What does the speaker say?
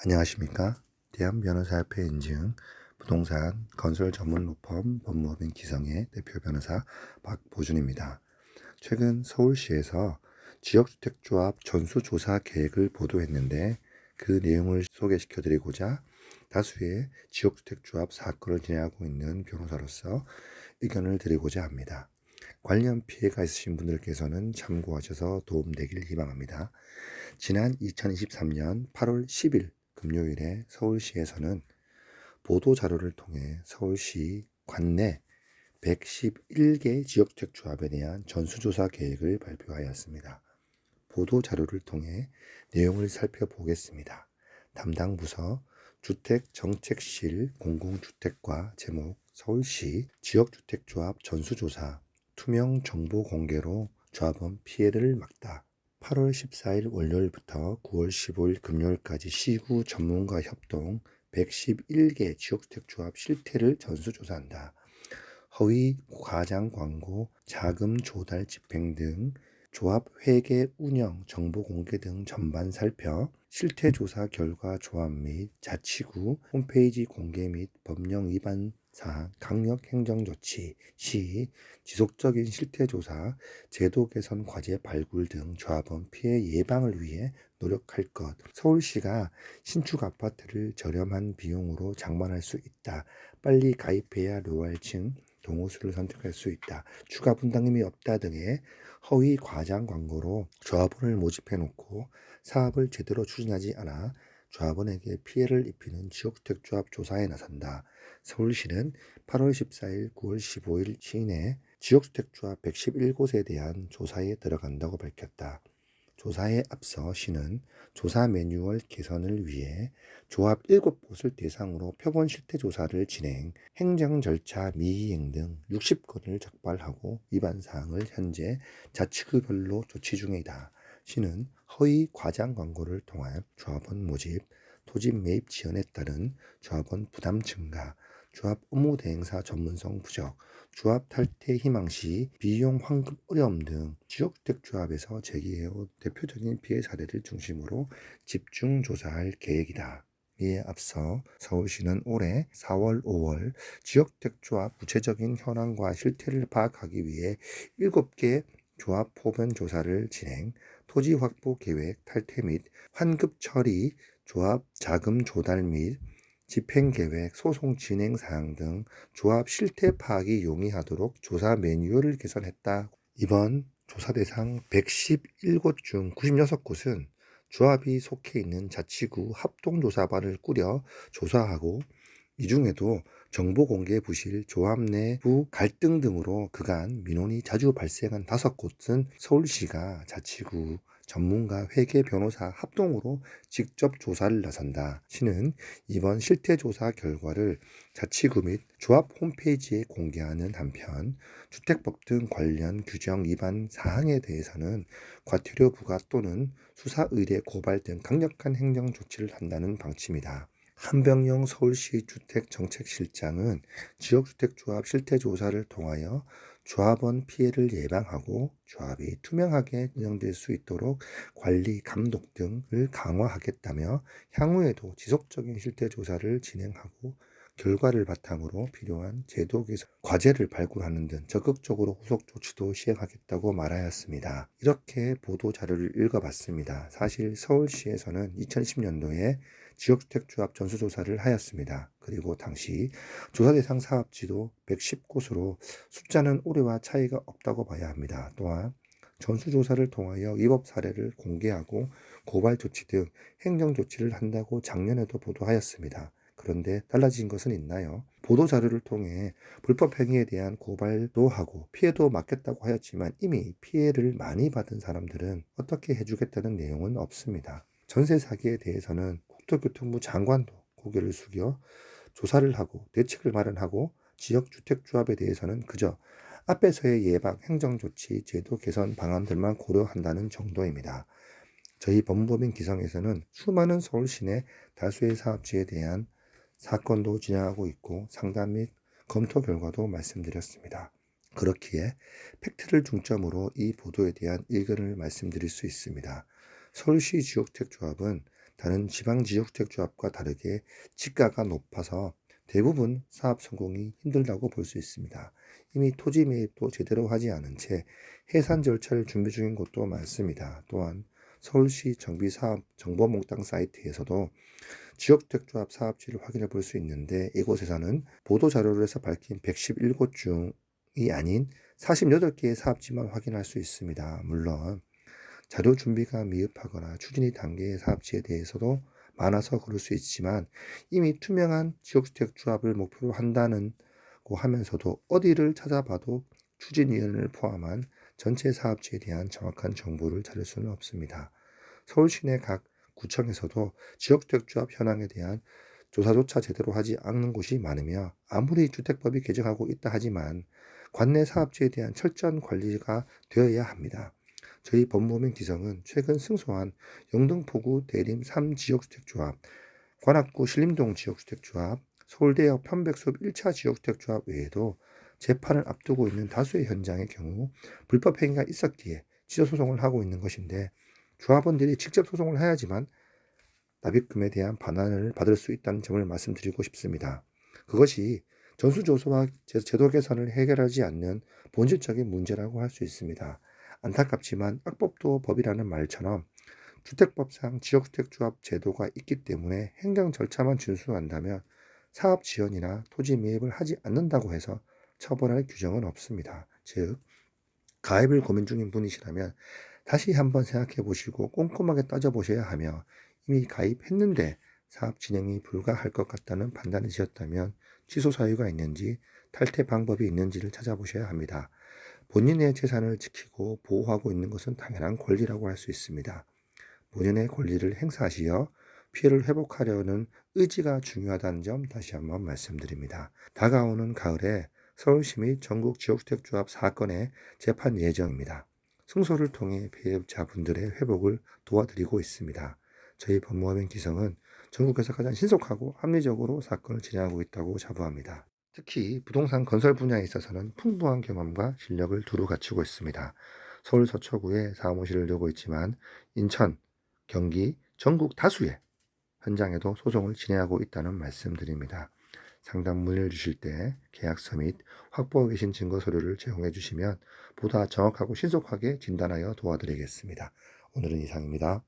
안녕하십니까? 대한변호사협회 인증 부동산 건설 전문 로펌 법무법인 기성의 대표 변호사 박보준입니다. 최근 서울시에서 지역주택조합 전수조사 계획을 보도했는데 그 내용을 소개시켜드리고자 다수의 지역주택조합 사건을 진행하고 있는 변호사로서 의견을 드리고자 합니다. 관련 피해가 있으신 분들께서는 참고하셔서 도움되길 희망합니다. 지난 2023년 8월 10일 금요일에 서울시에서는 보도자료를 통해 서울시 관내 111개 지역주택조합에 대한 전수조사 계획을 발표하였습니다. 보도자료를 통해 내용을 살펴보겠습니다. 담당 부서 주택정책실 공공주택과 제목 서울시 지역주택조합 전수조사 투명 정보 공개로 조합원 피해를 막다. 8월 14일 월요일부터 9월 15일 금요일까지 시구 전문가 협동 111개 지역주택조합 실태를 전수조사한다. 허위 과장 광고, 자금 조달 집행 등 조합 회계 운영 정보 공개 등 전반 살펴 실태조사 결과 조합 및 자치구 홈페이지 공개 및 법령 위반 사항 강력 행정조치 시 지속적인 실태조사 제도 개선 과제 발굴 등 조합원 피해 예방을 위해 노력할 것. 서울시가 신축 아파트를 저렴한 비용으로 장만할 수 있다. 빨리 가입해야 로얄층 동호수를 선택할 수 있다. 추가 분담금이 없다 등의 허위 과장 광고로 조합원을 모집해 놓고 사업을 제대로 추진하지 않아 조합원에게 피해를 입히는 지역주택조합 조사에 나선다. 서울시는 8월 14일, 9월 15일 시내 지역주택조합 111곳에 대한 조사에 들어간다고 밝혔다. 조사에 앞서 시는 조사 매뉴얼 개선을 위해 조합 7곳을 대상으로 표본 실태 조사를 진행, 행정 절차 미이행 등 60건을 적발하고 위반 사항을 현재 자치구별로 조치 중이다. 시는 허위 과장 광고를 통한 조합원 모집, 토지 매입 지연에 따른 조합원 부담 증가, 조합 업무 대행사 전문성 부족, 조합 탈퇴 희망 시 비용 환급 어려움 등 지역주택조합에서 제기해온 대표적인 피해 사례를 중심으로 집중 조사할 계획이다. 이에 앞서 서울시는 올해 4월, 5월 지역주택조합 구체적인 현황과 실태를 파악하기 위해 7개 조합 포변 조사를 진행, 토지 확보 계획 탈퇴 및 환급 처리, 조합 자금 조달 및 집행계획, 소송 진행 사항 등 조합 실태 파악이 용이하도록 조사 매뉴얼을 개선했다. 이번 조사 대상 111곳 중 96곳은 조합이 속해 있는 자치구 합동조사반을 꾸려 조사하고 이 중에도 정보 공개 부실, 조합 내부 갈등 등으로 그간 민원이 자주 발생한 5곳은 서울시가 자치구 전문가 회계 변호사 합동으로 직접 조사를 나선다. 시는 이번 실태조사 결과를 자치구 및 조합 홈페이지에 공개하는 한편 주택법 등 관련 규정 위반 사항에 대해서는 과태료 부과 또는 수사 의뢰 고발 등 강력한 행정 조치를 한다는 방침이다. 한병영 서울시 주택정책실장은 지역주택조합 실태조사를 통하여 조합원 피해를 예방하고 조합이 투명하게 운영될 수 있도록 관리, 감독 등을 강화하겠다며 향후에도 지속적인 실태조사를 진행하고 결과를 바탕으로 필요한 제도 개선 과제를 발굴하는 등 적극적으로 후속 조치도 시행하겠다고 말하였습니다. 이렇게 보도 자료를 읽어봤습니다. 사실 서울시에서는 2010년도에 지역주택조합 전수조사를 하였습니다. 그리고 당시 조사 대상 사업지도 110곳으로 숫자는 올해와 차이가 없다고 봐야 합니다. 또한 전수조사를 통하여 위법 사례를 공개하고 고발 조치 등 행정 조치를 한다고 작년에도 보도하였습니다. 그런데 달라진 것은 있나요? 보도자료를 통해 불법 행위에 대한 고발도 하고 피해도 막겠다고 하였지만 이미 피해를 많이 받은 사람들은 어떻게 해주겠다는 내용은 없습니다. 전세 사기에 대해서는 국토교통부 장관도 고개를 숙여 조사를 하고 대책을 마련하고 지역주택조합에 대해서는 그저 앞에서의 예방, 행정조치, 제도 개선 방안들만 고려한다는 정도입니다. 저희 법무법인 기성에서는 수많은 서울 시내 다수의 사업지에 대한 사건도 진행하고 있고 상담 및 검토 결과도 말씀드렸습니다. 그렇기에 팩트를 중점으로 이 보도에 대한 의견을 말씀드릴 수 있습니다. 서울시 지역주택조합은 다른 지방 지역주택조합과 다르게 지가가 높아서 대부분 사업 성공이 힘들다고 볼 수 있습니다. 이미 토지 매입도 제대로 하지 않은 채 해산 절차를 준비 중인 곳도 많습니다. 또한 서울시 정비사업 정보몽땅 사이트에서도 지역주택조합 사업지를 확인해 볼 수 있는데, 이곳에서는 보도자료에서 밝힌 111곳 중이 아닌 48개의 사업지만 확인할 수 있습니다. 물론 자료 준비가 미흡하거나 추진이 단계의 사업지에 대해서도 많아서 그럴 수 있지만, 이미 투명한 지역주택조합을 목표로 한다는 고 하면서도 어디를 찾아봐도 추진위원을 포함한 전체 사업지에 대한 정확한 정보를 찾을 수는 없습니다. 서울시 내 각 구청에서도 지역주택조합 현황에 대한 조사조차 제대로 하지 않는 곳이 많으며, 아무리 주택법이 개정하고 있다 하지만 관내 사업지에 대한 철저한 관리가 되어야 합니다. 저희 법무법인 기성은 최근 승소한 영등포구 대림 3지역주택조합, 관악구 신림동 지역주택조합, 서울대역 편백숲 1차 지역주택조합 외에도 재판을 앞두고 있는 다수의 현장의 경우 불법 행위가 있었기에 취소 소송을 하고 있는 것인데, 조합원들이 직접 소송을 해야지만 납입금에 대한 반환을 받을 수 있다는 점을 말씀드리고 싶습니다. 그것이 전수조사와 제도 개선을 해결하지 않는 본질적인 문제라고 할 수 있습니다. 안타깝지만 악법도 법이라는 말처럼 주택법상 지역주택조합 제도가 있기 때문에 행정 절차만 준수한다면 사업 지원이나 토지 매입을 하지 않는다고 해서 처벌할 규정은 없습니다. 즉, 가입을 고민 중인 분이시라면 다시 한번 생각해 보시고 꼼꼼하게 따져보셔야 하며, 이미 가입했는데 사업 진행이 불가할 것 같다는 판단이 드셨다면 취소 사유가 있는지 탈퇴 방법이 있는지를 찾아보셔야 합니다. 본인의 재산을 지키고 보호하고 있는 것은 당연한 권리라고 할 수 있습니다. 본인의 권리를 행사하시어 피해를 회복하려는 의지가 중요하다는 점 다시 한번 말씀드립니다. 다가오는 가을에 서울시 및 전국 지역주택조합 사건의 재판 예정입니다. 승소를 통해 피해자분들의 회복을 도와드리고 있습니다. 저희 법무법인 기성은 전국에서 가장 신속하고 합리적으로 사건을 진행하고 있다고 자부합니다. 특히 부동산 건설 분야에 있어서는 풍부한 경험과 실력을 두루 갖추고 있습니다. 서울 서초구에 사무실을 두고 있지만 인천, 경기, 전국 다수의 현장에도 소송을 진행하고 있다는 말씀드립니다. 상담 문의를 주실 때 계약서 및 확보하고 계신 증거 서류를 제공해 주시면 보다 정확하고 신속하게 진단하여 도와드리겠습니다. 오늘은 이상입니다.